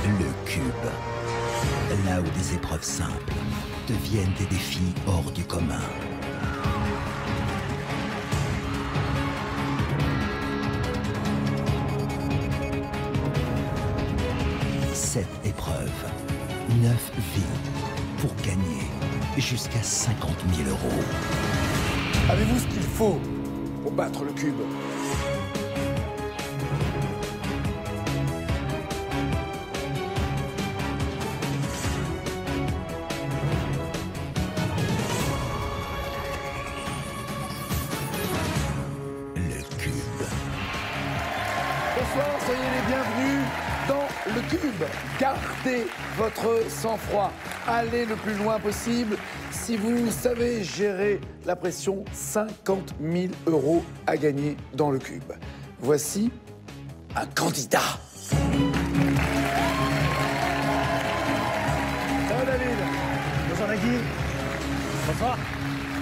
Le cube. Là où des épreuves simples deviennent des défis hors du commun. Sept épreuves, 9 vies pour gagner jusqu'à 50 000 €. Avez-vous ce qu'il faut pour battre le cube? Le cube. Bonsoir, soyez les bienvenus dans le cube. Gardez votre sang-froid. Allez le plus loin possible. Si vous savez gérer la pression, 50 000 € à gagner dans le cube. Voici un candidat. Ça va, David? Bonjour Nagui. Bonsoir.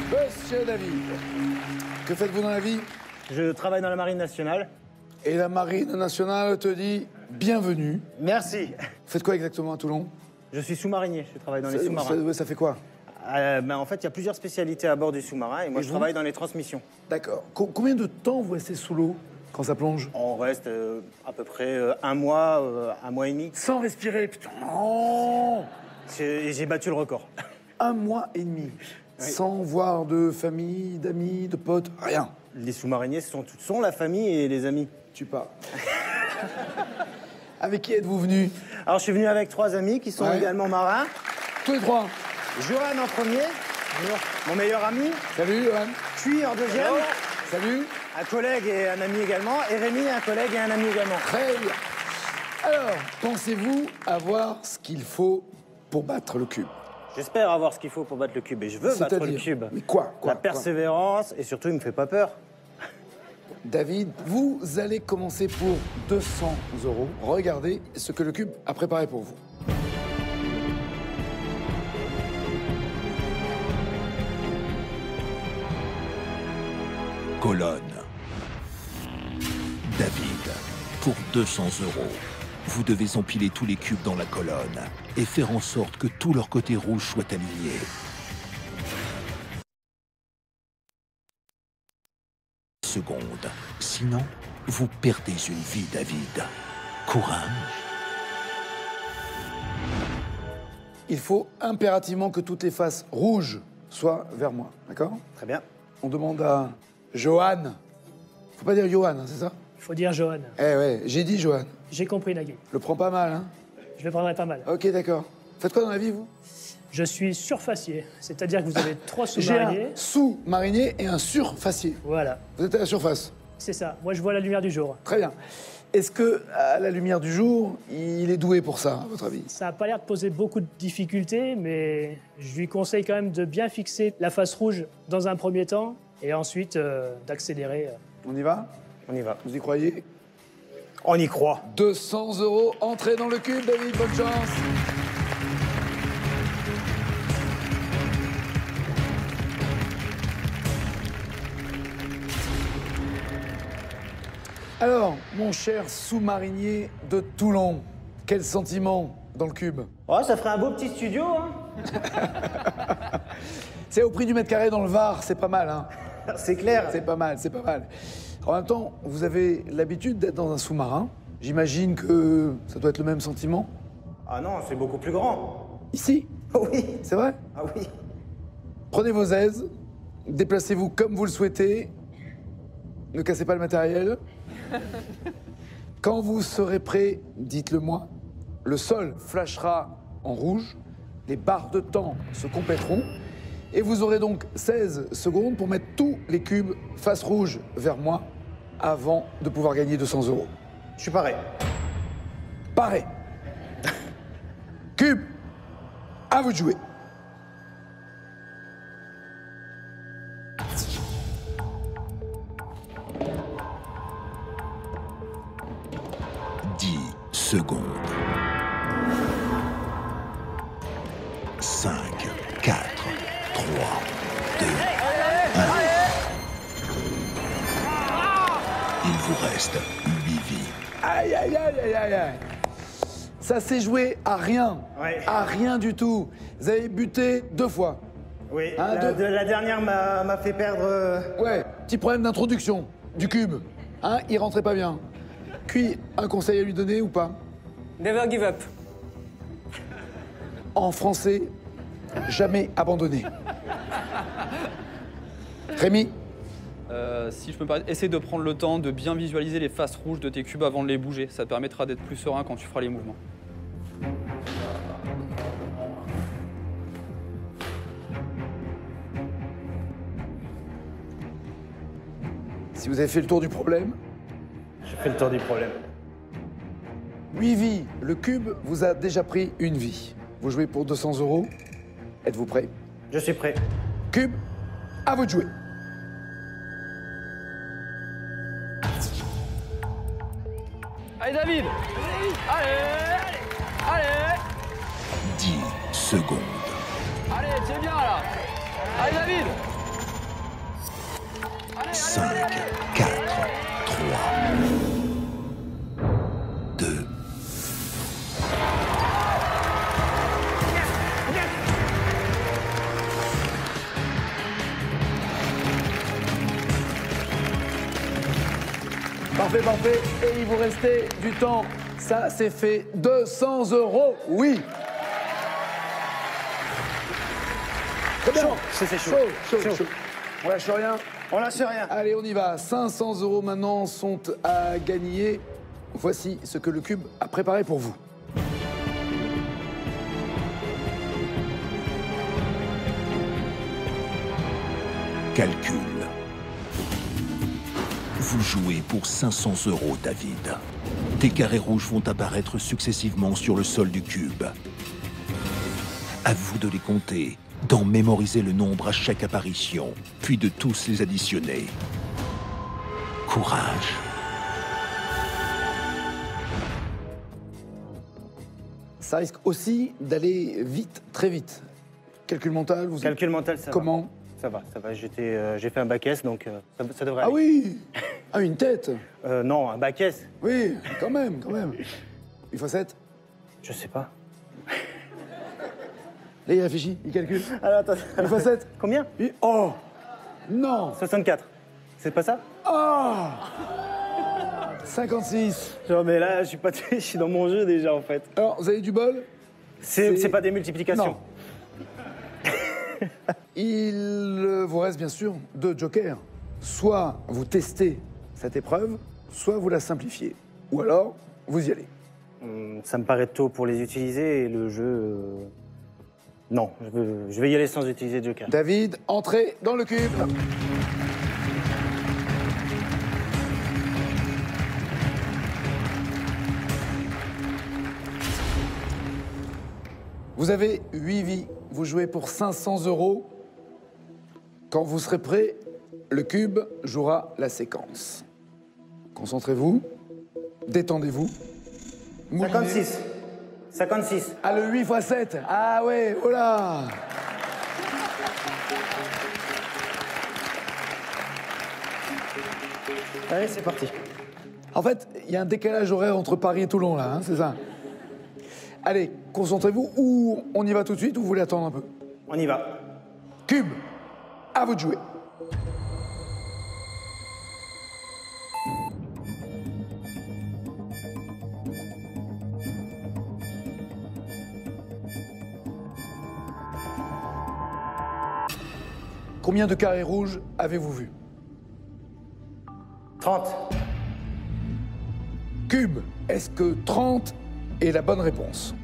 Monsieur David, que faites-vous dans la vie? Je travaille dans la Marine nationale. Et la Marine nationale te dit bienvenue. Merci. Vous faites quoi exactement à Toulon? Je suis sous-marinier, je travaille dans les sous-marins. Ça fait quoi? En fait, il y a plusieurs spécialités à bord du sous-marin et moi, je travaille dans les transmissions. D'accord. Combien de temps vous restez sous l'eau quand ça plonge? On reste à peu près un mois et demi. Sans respirer, putain. Oh, J'ai battu le record. 1 mois et demi. Oui. Sans voir de famille, d'amis, de potes, rien. Les sous-mariniers sont la famille et les amis. Tu pars. Avec qui êtes-vous venu? Alors, je suis venu avec 3 amis qui sont également marins. Tous les 3. Johan en premier, mon meilleur ami. Salut, Johan. Puis en deuxième, Salut. un collègue et un ami également. Et Rémi, un collègue et un ami également. Très bien. Alors, pensez-vous avoir ce qu'il faut pour battre le cube? J'espère avoir ce qu'il faut pour battre le cube. Et je veux battre le cube. Mais quoi? La persévérance et surtout, il me fait pas peur. David, vous allez commencer pour 200 €. Regardez ce que le cube a préparé pour vous. Colonne. David, pour 200 €, vous devez empiler tous les cubes dans la colonne et faire en sorte que tout leur côté rouge soit aligné. Seconde. Sinon, vous perdez une vie, David. Courage. Il faut impérativement que toutes les faces rouges soient vers moi, d'accord? Très bien. On demande à Johan. Faut pas dire Johan, hein, c'est ça? Il faut dire Johan. Eh ouais, j'ai dit Johan. J'ai compris, Nagui. Le prends pas mal, hein? Je le prendrai pas mal. Ok, d'accord. Faites quoi dans la vie, vous? Je suis surfacier, c'est-à-dire que vous avez 3 J'ai sous-mariniers. un sous-marinier et un surfacier. Voilà, Vous êtes à la surface. c'est ça. Moi, je vois la lumière du jour. Très bien. Est-ce que, à la lumière du jour, il est doué pour ça, à votre avis? Ça n'a pas l'air de poser beaucoup de difficultés, mais je lui conseille quand même de bien fixer la face rouge dans un premier temps et ensuite d'accélérer. On y va? On y va. Vous y croyez? On y croit. 200 €, entrez dans le cube, David, bonne chance. Alors, mon cher sous-marinier de Toulon, quel sentiment dans le cube? Oh, ça ferait un beau petit studio, hein. C'est au prix du mètre carré dans le Var, c'est pas mal, hein? C'est clair. C'est pas mal, c'est pas mal. En même temps, vous avez l'habitude d'être dans un sous-marin. J'imagine que ça doit être le même sentiment. Ah non, c'est beaucoup plus grand. Ici? Oui. C'est vrai? Ah oui. Prenez vos aises, déplacez-vous comme vous le souhaitez. Ne cassez pas le matériel. Quand vous serez prêt, dites-le moi. Le sol flashera en rouge, les barres de temps se compléteront, et vous aurez donc 16 secondes pour mettre tous les cubes face rouge vers moi avant de pouvoir gagner 200 €. Je suis pareil. Paré. Cube, à vous de jouer. Secondes. 5, 4, 3, 2, 1. Il vous reste 8 vies. Aïe, aïe, aïe, aïe, aïe, aïe. Ça s'est joué à rien. Ouais. À rien du tout. Vous avez buté 2 fois. Oui, Un, deux. la dernière m'a fait perdre... Ouais, petit problème d'introduction du cube. Hein, il rentrait pas bien. Puis, un conseil à lui donner ou pas? Never give up. En français, jamais abandonner. Rémi? Si je peux me permettre, essaie de prendre le temps de bien visualiser les faces rouges de tes cubes avant de les bouger. Ça te permettra d'être plus serein quand tu feras les mouvements. Si vous avez fait le tour du problème, J'ai fait le tour du problème. 8 vies. Le cube vous a déjà pris 1 vie. Vous jouez pour 200 €. Êtes-vous prêt? Je suis prêt. Cube, à vous de jouer. Allez David! Allez! Allez! 10 secondes. Allez, tu es bien là! Allez David! 5, 4, 3, 2. Parfait, parfait. Et il vous restait du temps. Ça, c'est fait 200 €. Oui. Très bien. C'est chaud. Chaud. On lâche rien. On lâche rien. Allez, on y va. 500 € maintenant sont à gagner. Voici ce que le cube a préparé pour vous. Calcul. Vous jouez pour 500 €, David. Des carrés rouges vont apparaître successivement sur le sol du cube. À vous de les compter, d'en mémoriser le nombre à chaque apparition, puis de tous les additionner. Courage. Ça risque aussi d'aller vite, très vite. Calcul mental, vous... Calcul mental, ça Comment? va. Ça va. J'ai fait un bac S, donc ça devrait Ah aller. oui. Ah, une tête. Non, un bac S. Oui, quand même. 8 x 7. Je sais pas. Là, il réfléchit, il calcule. Alors, attends. 8 x 7. Combien? Oh. Non. 64. C'est pas ça? Oh. 56. Non, mais là, je suis dans mon jeu déjà, en fait. Alors, vous avez du bol? C'est pas des multiplications. Non. Il vous reste bien sûr 2 jokers. Soit vous testez cette épreuve, soit vous la simplifiez. Ou alors, vous y allez. Ça me paraît tôt pour les utiliser et le jeu... Non, je vais y aller sans utiliser de joker. David, entrez dans le cube. Vous avez 8 vies. Vous jouez pour 500 €. Quand vous serez prêt, le cube jouera la séquence. Concentrez-vous, détendez-vous. moulinez. 56. Ah, le 8 x 7. Ah ouais, oh là. Allez, c'est parti. En fait, il y a un décalage horaire entre Paris et Toulon, là, hein, c'est ça. Allez, concentrez-vous, ou on y va tout de suite, ou vous voulez attendre un peu? On y va. Cube, à vous de jouer. Combien de carrés rouges avez-vous vu? 30. Cube, est-ce que 30 est la bonne réponse?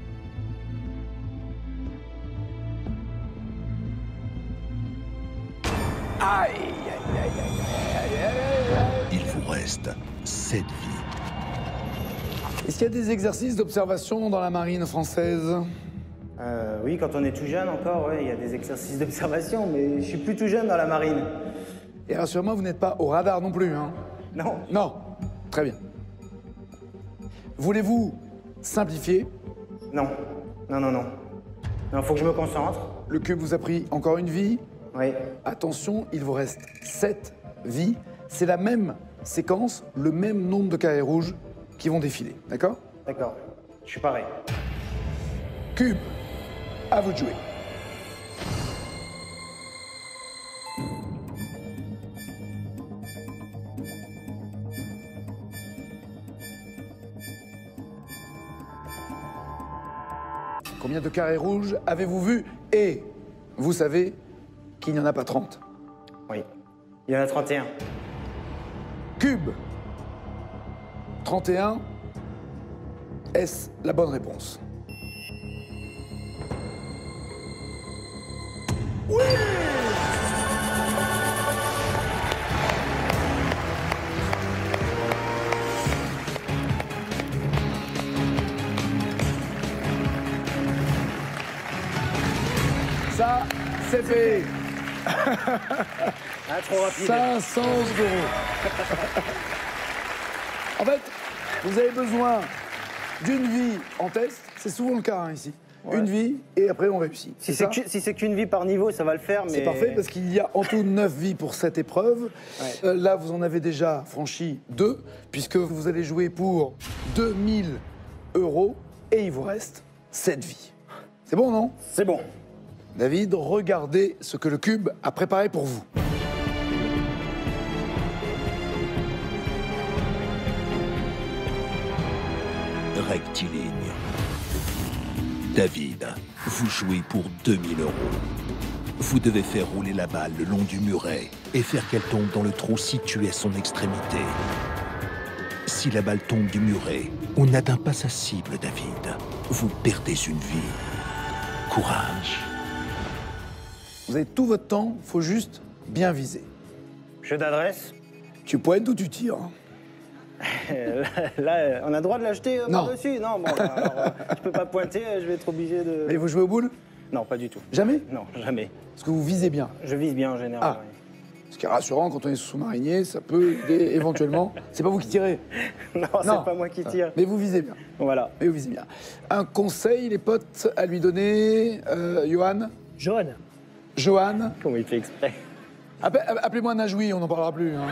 Aïe, aïe, aïe, aïe, aïe, aïe, aïe, aïe. Il vous reste 7 vies. Est-ce qu'il y a des exercices d'observation dans la marine française? Oui, quand on est tout jeune encore, ouais, il y a des exercices d'observation, mais je suis plus tout jeune dans la marine. Et rassure-moi, vous n'êtes pas au radar non plus, hein? Non. Non. Très bien. Voulez-vous simplifier? Non. Non, faut que je me concentre. Le cube vous a pris encore une vie. Oui. Attention, il vous reste 7 vies. C'est la même séquence, le même nombre de carrés rouges qui vont défiler. D'accord? D'accord. Je suis pareil. Cube, à vous de jouer. Combien de carrés rouges avez-vous vu? Et vous savez qu'il n'y en a pas 30. Oui. Il y en a 31. Cube, 31. Est-ce la bonne réponse? Oui! Ça, c'est fait. Ah, trop rapide. 500 €. En fait, vous avez besoin d'une vie en test. C'est souvent le cas hein, ici. Ouais. Une vie et après on réussit. Si ça c'est qu'une vie par niveau, ça va le faire, mais... C'est parfait parce qu'il y a en tout 9 vies pour cette épreuve. Ouais. Là, vous en avez déjà franchi 2, puisque vous allez jouer pour 2000 € et il vous reste 7 vies. C'est bon, non? C'est bon. David, regardez ce que le cube a préparé pour vous. Rectiligne. David, vous jouez pour 2000 €. Vous devez faire rouler la balle le long du muret et faire qu'elle tombe dans le trou situé à son extrémité. Si la balle tombe du muret ou n'atteint pas sa cible, David, vous perdez une vie. Courage. Vous avez tout votre temps, faut juste bien viser. Jeu d'adresse. Tu pointes ou tu tires? Là, on a le droit de l'acheter Non. par-dessus? Non, bon, alors, je peux pas pointer, je vais être obligé de... Mais vous jouez au boule? Non, pas du tout. Jamais? Non, jamais. Parce que vous visez bien. Je vise bien en général. Ah. Ce qui est rassurant quand on est sous-marinier, ça peut aider éventuellement. C'est pas vous qui tirez. Oui. Non, c'est pas moi qui tire. Mais vous visez bien. Voilà. Mais vous visez bien. Un conseil, les potes, à lui donner. Johan? Johan, Johan? Comment il fait exprès? Appelez-moi Najoui, on n'en parlera plus. Hein.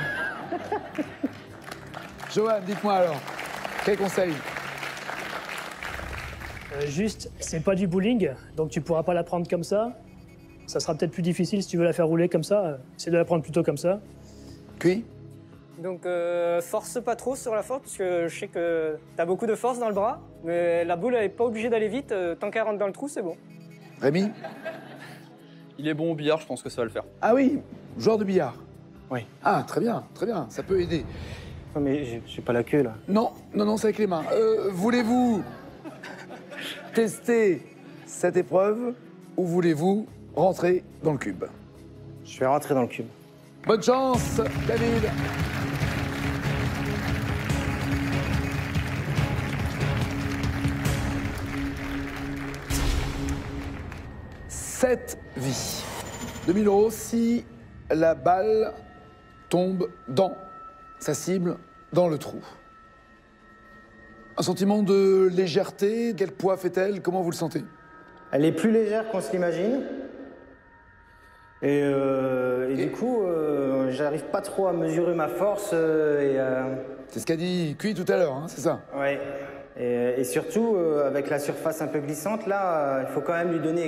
Johan, dites-moi alors. Quel conseil? juste, c'est pas du bowling, donc tu pourras pas la prendre comme ça. Ça sera peut-être plus difficile si tu veux la faire rouler comme ça. Essaie de la prendre plutôt comme ça. Cuit? Donc force pas trop sur la force parce que je sais que t'as beaucoup de force dans le bras, mais la boule elle est pas obligée d'aller vite, tant qu'elle rentre dans le trou c'est bon. Rémi? Il est bon au billard, je pense que ça va le faire. Ah oui, joueur de billard. Oui. Ah, très bien, ça peut aider. Non, mais j'ai pas la queue, là. Non, c'est avec les mains. Voulez-vous tester cette épreuve ou voulez-vous rentrer dans le cube? Je vais rentrer dans le cube. Bonne chance, David. Sept vies. 2000 € si la balle tombe dans sa cible, dans le trou. Un sentiment de légèreté, quel poids fait-elle? Comment vous le sentez? Elle est plus légère qu'on se l'imagine. Et du coup, j'arrive pas trop à mesurer ma force. C'est ce qu'a dit Cui tout à l'heure, hein, c'est ça? Ouais. Et surtout, avec la surface un peu glissante, là, il faut quand même lui donner